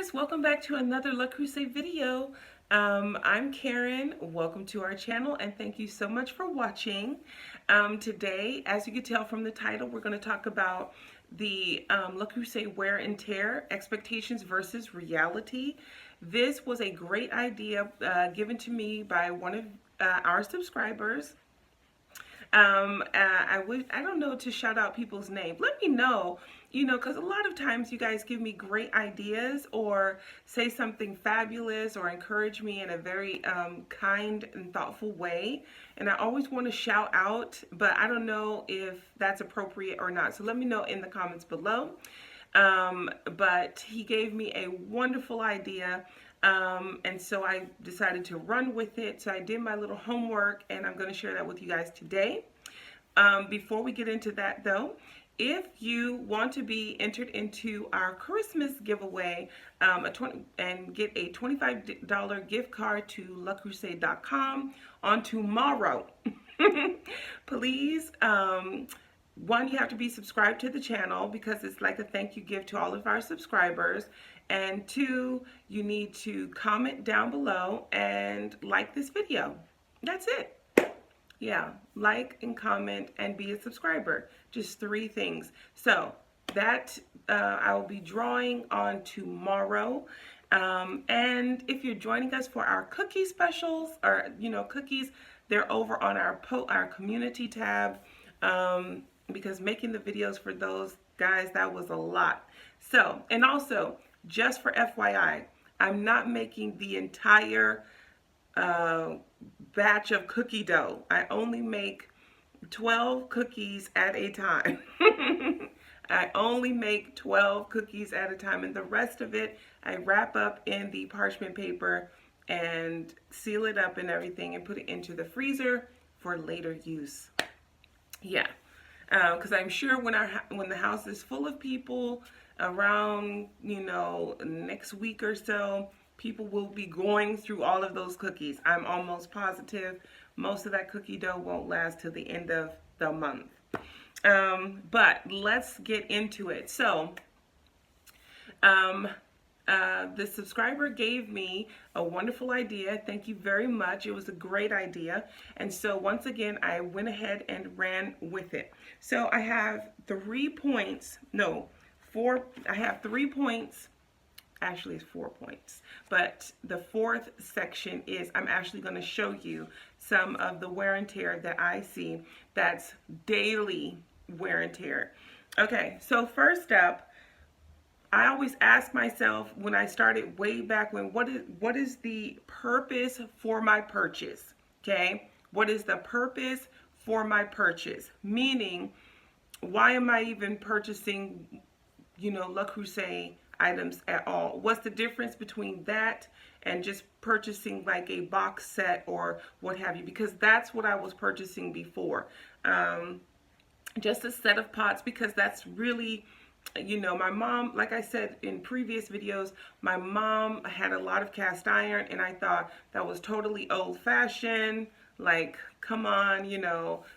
guys, welcome back to another Le Creuset video. I'm Karen. Welcome to our channel and thank you so much for watching. Today, as you can tell from the title, we're going to talk about the Le Creuset wear and tear, expectations versus reality. This was a great idea given to me by one of our subscribers. I don't know to shout out people's name. Let me know, because a lot of times you guys give me great ideas or say something fabulous or encourage me in a very kind and thoughtful way. And I always want to shout out, but I don't know if that's appropriate or not. So let me know in the comments below. But he gave me a wonderful idea. And so I decided to run with it. So I did my little homework and I'm going to share that with you guys today. Before we get into that though, if you want to be entered into our Christmas giveaway and get a $25 gift card to lecreuset.com on tomorrow, please, one, you have to be subscribed to the channel because it's like a thank you gift to all of our subscribers. And two, you need to comment down below and like this video. That's it. Yeah, like and comment and be a subscriber. Just 3 things. So that I will be drawing on tomorrow. And if you're joining us for our cookie specials or, cookies, they're over on our community tab. Because making the videos for those guys, that was a lot. So, and also, just for FYI, I'm not making the entire batch of cookie dough. I only make 12 cookies at a time. I only make 12 cookies at a time, and the rest of it, I wrap up in the parchment paper and seal it up and everything and put it into the freezer for later use. Yeah. Because I'm sure when the house is full of people around, next week or so, people will be going through all of those cookies. I'm almost positive most of that cookie dough won't last till the end of the month. But let's get into it. So, the subscriber gave me a wonderful idea. Thank you very much. It was a great idea. And so once again, I went ahead and ran with it. So I have 3 points. No, 4. I have 3 points. Actually, it's 4 points. But the 4th section is I'm actually going to show you some of the wear and tear that I see that's daily wear and tear. Okay, so first up, I always ask myself when I started way back when, what is the purpose for my purchase? Okay, what is the purpose for my purchase? Meaning, why am I even purchasing, Le Creuset items at all? What's the difference between that and just purchasing like a box set or what have you? Because that's what I was purchasing before. Just a set of pots, because that's really, my mom, like I said in previous videos, my mom had a lot of cast iron and I thought that was totally old-fashioned. Like, come on,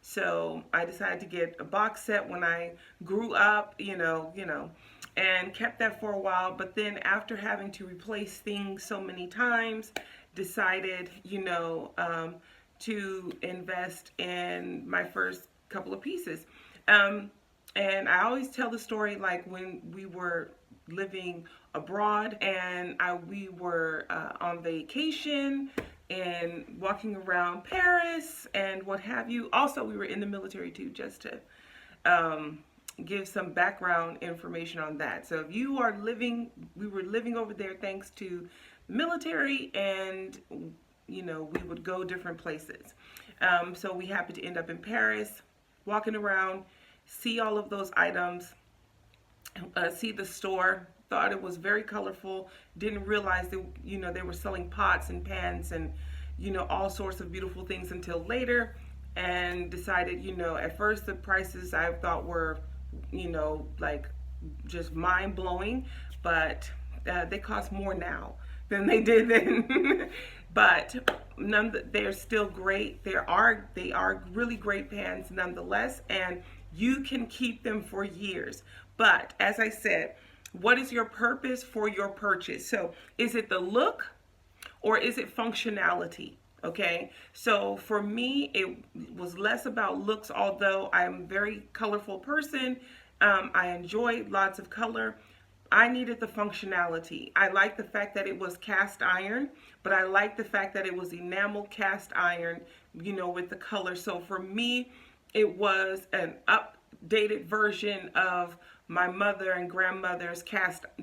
So I decided to get a box set when I grew up, and kept that for a while. But then after having to replace things so many times, decided, to invest in my first couple of pieces. And I always tell the story like when we were living abroad and we were on vacation and walking around Paris and what have you. Also, we were in the military too, just to give some background information on that. So if you are living, we were living over there thanks to the military, and we would go different places. So we happened to end up in Paris, walking around, see all of those items, see the store, thought it was very colorful, didn't realize that, they were selling pots and pans and, all sorts of beautiful things until later, and decided, at first the prices I thought were, like just mind-blowing, but they cost more now than they did then. But they're still great. They are really great pans nonetheless, and you can keep them for years. But as I said, What is your purpose for your purchase? So is it the look or is it functionality? Okay, so for me, it was less about looks, although I'm a very colorful person. I enjoy lots of color. I needed the functionality. I like the fact that it was cast iron, but I like the fact that it was enamel cast iron, with the color. So for me, it was an updated version of my mother and grandmother's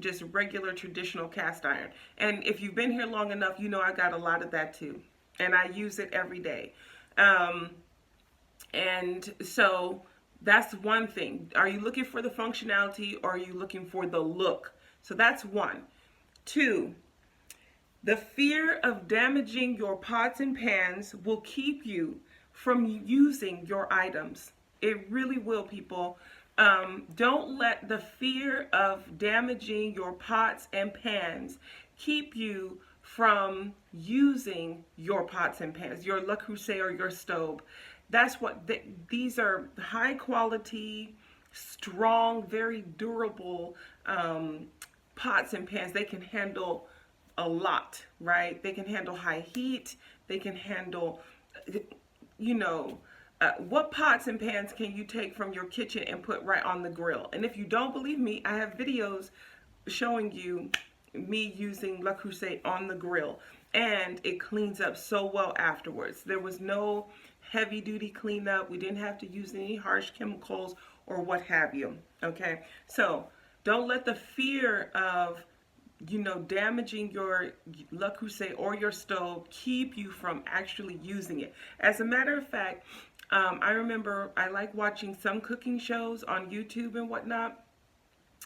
just regular traditional cast iron. And if you've been here long enough, I got a lot of that too. And I use it every day. And so that's one thing. Are you looking for the functionality or are you looking for the look? So that's one. Two, the fear of damaging your pots and pans will keep you from using your items. It really will, people. Don't let the fear of damaging your pots and pans keep you from using your pots and pans, your Le Creuset or your stove. That's what these are: high quality, strong, very durable pots and pans. They can handle a lot, right? They can handle high heat. They can handle, what pots and pans can you take from your kitchen and put right on the grill? And if you don't believe me, I have videos showing you me using Le Creuset on the grill, and it cleans up so well afterwards. There was no heavy duty cleanup. We didn't have to use any harsh chemicals or what have you. Okay, so don't let the fear of damaging your Le Creuset or your stove keep you from actually using it. As a matter of fact, I remember I like watching some cooking shows on YouTube and whatnot.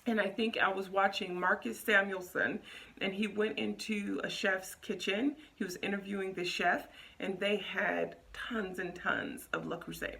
And I think I was watching Marcus Samuelson, and he went into a chef's kitchen. He was interviewing the chef, and they had tons and tons of Le Creuset.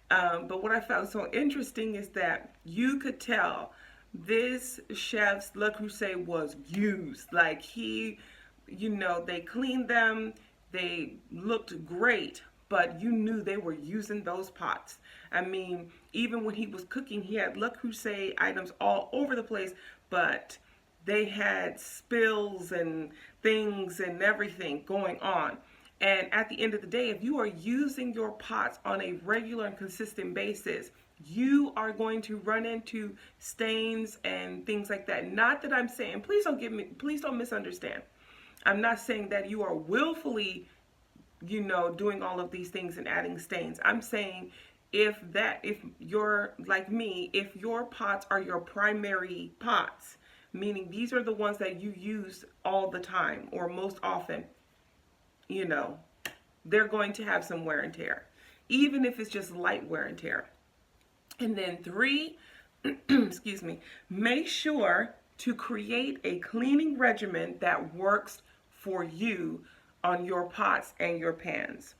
But what I found so interesting is that you could tell this chef's Le Creuset was used. Like they cleaned them, they looked great, but you knew they were using those pots. I mean, even when he was cooking, he had Le Creuset items all over the place, but they had spills and things and everything going on. And at the end of the day, if you are using your pots on a regular and consistent basis, you are going to run into stains and things like that. Not that I'm saying, please don't misunderstand. I'm not saying that you are willfully, doing all of these things and adding stains. I'm saying if you're like me, if your pots are your primary pots, meaning these are the ones that you use all the time or most often, they're going to have some wear and tear, even if it's just light wear and tear. And then 3, excuse me, make sure to create a cleaning regimen that works for you on your pots and your pans.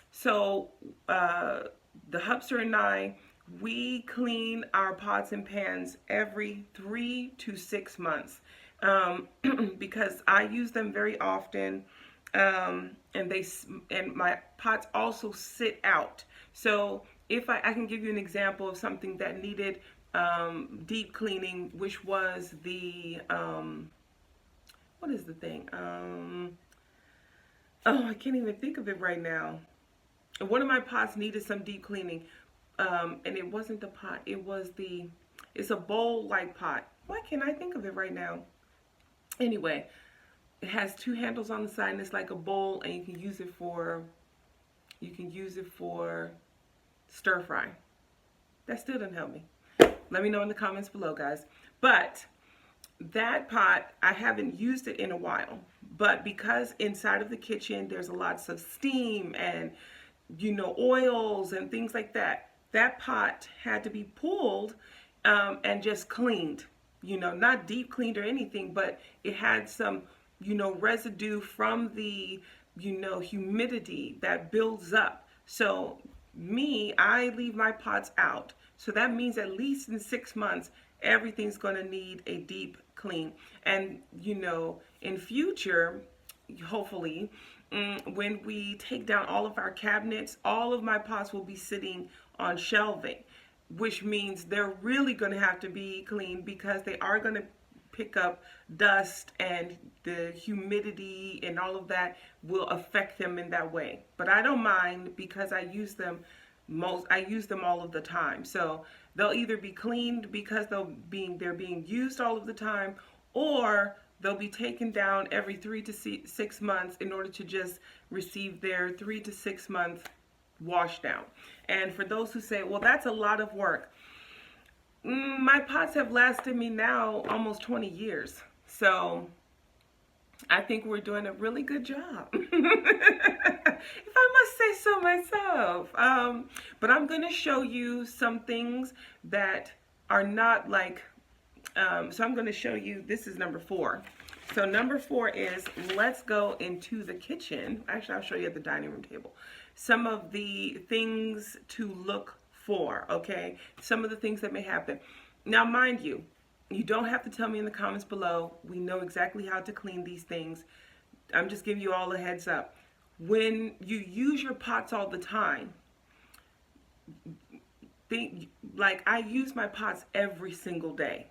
So the hubster and I, we clean our pots and pans every 3 to 6 months because I use them very often, and my pots also sit out. So if I can give you an example of something that needed deep cleaning, which was the what is the thing? I can't even think of it right now. One of my pots needed some deep cleaning, and it wasn't the pot. It's a bowl-like pot. Why can't I think of it right now? Anyway, it has 2 handles on the side, and it's like a bowl, and you can use it for stir fry. That still didn't help me. Let me know in the comments below, guys. But that pot, I haven't used it in a while. But because inside of the kitchen there's lots of steam and oils and things like that, that pot had to be pulled and just cleaned. Not deep cleaned or anything, but it had some residue from the humidity that builds up. So I leave my pots out. So that means at least in 6 months, everything's going to need a deep clean. And, in future, hopefully, when we take down all of our cabinets, all of my pots will be sitting on shelving, which means they're really going to have to be cleaned because they are going to pick up dust, and the humidity and all of that will affect them in that way. But I don't mind because I use them all of the time. So they'll either be cleaned because they're being used all of the time, or they'll be taken down every 3 to 6 months in order to just receive their 3 to 6 month wash down. And for those who say, well, that's a lot of work, my pots have lasted me now almost 20 years. So I think we're doing a really good job, if I must say so myself. But I'm going to show you some things that are not like, so I'm going to show you, this is number 4. So number 4 is, let's go into the kitchen. Actually, I'll show you at the dining room table some of the things to look for, okay? Some of the things that may happen. Now, mind you, you don't have to tell me in the comments below. We know exactly how to clean these things. I'm just giving you all a heads up. When you use your pots all the time, like I use my pots every single day.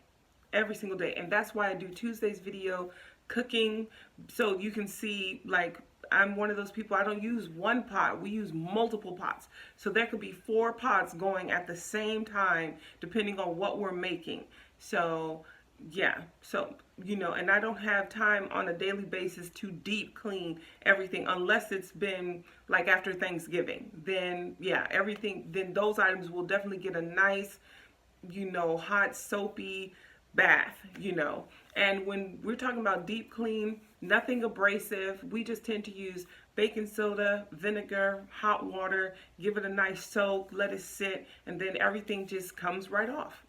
Every single day. And that's why I do Tuesday's video cooking, so you can see, like, I'm one of those people, I don't use one pot, we use multiple pots. So there could be 4 pots going at the same time depending on what we're making. So yeah, so and I don't have time on a daily basis to deep clean everything unless it's been like after Thanksgiving. Then yeah, then those items will definitely get a nice, hot soapy bath, And when we're talking about deep clean, nothing abrasive, we just tend to use baking soda, vinegar, hot water, give it a nice soak, let it sit, and then everything just comes right off.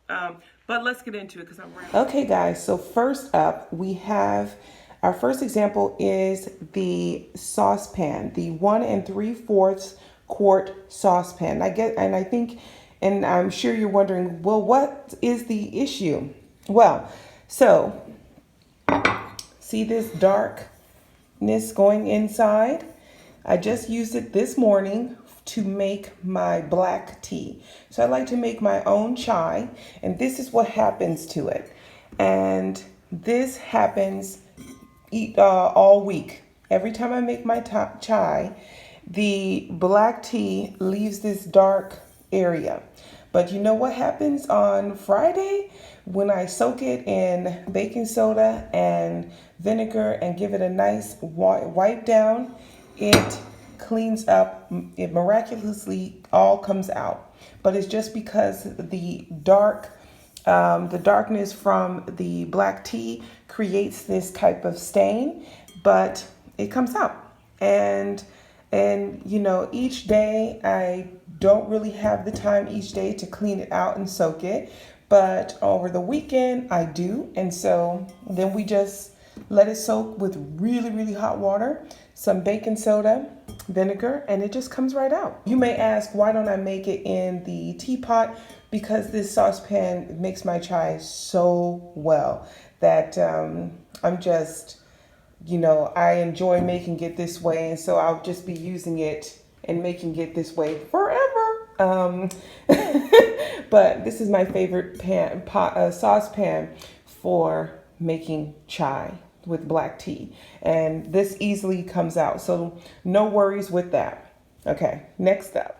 But let's get into it because I'm rambling. Okay, guys, so first up, we have our first example is the saucepan, the 1 3/4 quart saucepan. And I'm sure you're wondering, well, what is the issue? Well, so see this darkness going inside? I just used it this morning to make my black tea. So I like to make my own chai, and this is what happens to it. And this happens all week. Every time I make my chai, the black tea leaves this dark area. But you know what happens on Friday? When I soak it in baking soda and vinegar and give it a nice wipe down, it cleans up. It miraculously all comes out. But it's just because the darkness from the black tea creates this type of stain, but it comes out. And each day I don't really have the time each day to clean it out and soak it, but over the weekend I do. And so then we just let it soak with really, really hot water, some baking soda, vinegar, and it just comes right out. You may ask, why don't I make it in the teapot? Because this saucepan makes my chai so well that I'm just, I enjoy making it this way, and so I'll just be using it and making it this way forever. But this is my favorite saucepan for making chai with black tea, and this easily comes out, so no worries with that. Okay, next up,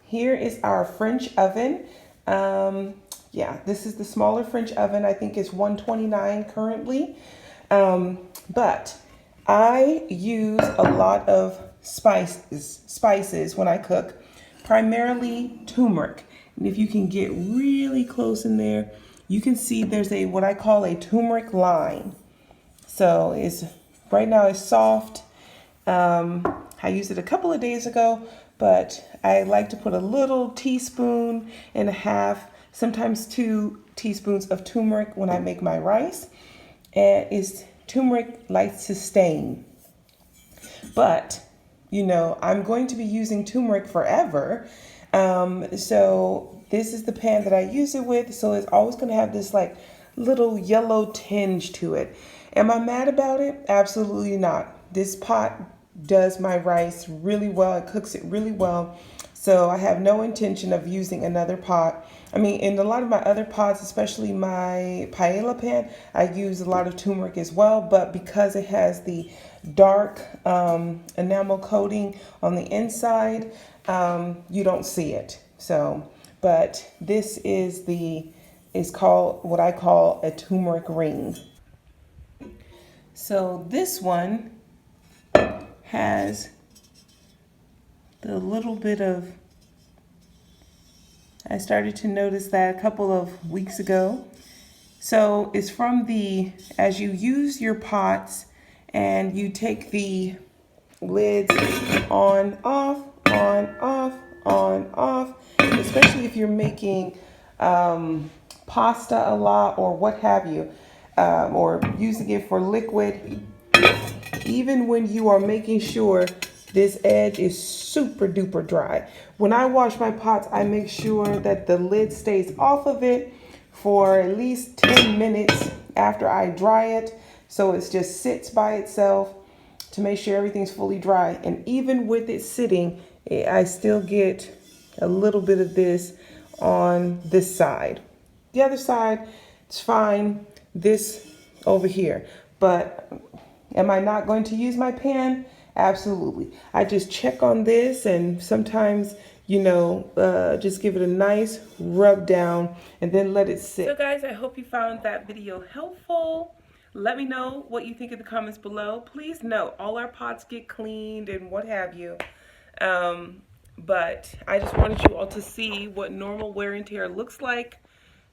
here is our French oven. This is the smaller French oven. I think it's 129 currently. But I use a lot of spices when I cook, primarily turmeric. And if you can get really close in there, you can see there's what I call a turmeric line. So right now it's soft. I used it a couple of days ago, but I like to put a little teaspoon and a half, sometimes 2 teaspoons of turmeric when I make my rice. And turmeric likes to stain. But, I'm going to be using turmeric forever. So this is the pan that I use it with. So it's always going to have this like little yellow tinge to it. Am I mad about it? Absolutely not. This pot does my rice really well. It cooks it really well. So I have no intention of using another pot. I mean, in a lot of my other pots, especially my paella pan, I use a lot of turmeric as well. But because it has the dark enamel coating on the inside, you don't see it. So, but this is called what I call a turmeric ring. So this one has the little bit of, I started to notice that a couple of weeks ago. So it's from as you use your pots and you take the lids on, off, on, off, on, off, especially if you're making pasta a lot or what have you, or using it for liquid, even when you are making sure this edge is super duper dry. When I wash my pots, I make sure that the lid stays off of it for at least 10 minutes after I dry it. So it just sits by itself to make sure everything's fully dry. And even with it sitting, I still get a little bit of this on this side. The other side, it's fine. This over here. But am I not going to use my pan? Absolutely. I just check on this and sometimes, just give it a nice rub down and then let it sit. So guys, I hope you found that video helpful. Let me know what you think in the comments below. Please note, all our pots get cleaned and what have you. But I just wanted you all to see what normal wear and tear looks like.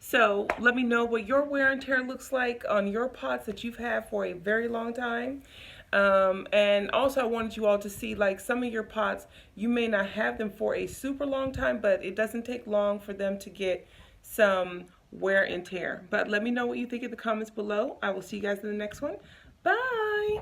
So let me know what your wear and tear looks like on your pots that you've had for a very long time. And also I wanted you all to see, like, some of your pots, you may not have them for a super long time, but it doesn't take long for them to get some wear and tear. But let me know what you think in the comments below. I will see you guys in the next one. Bye.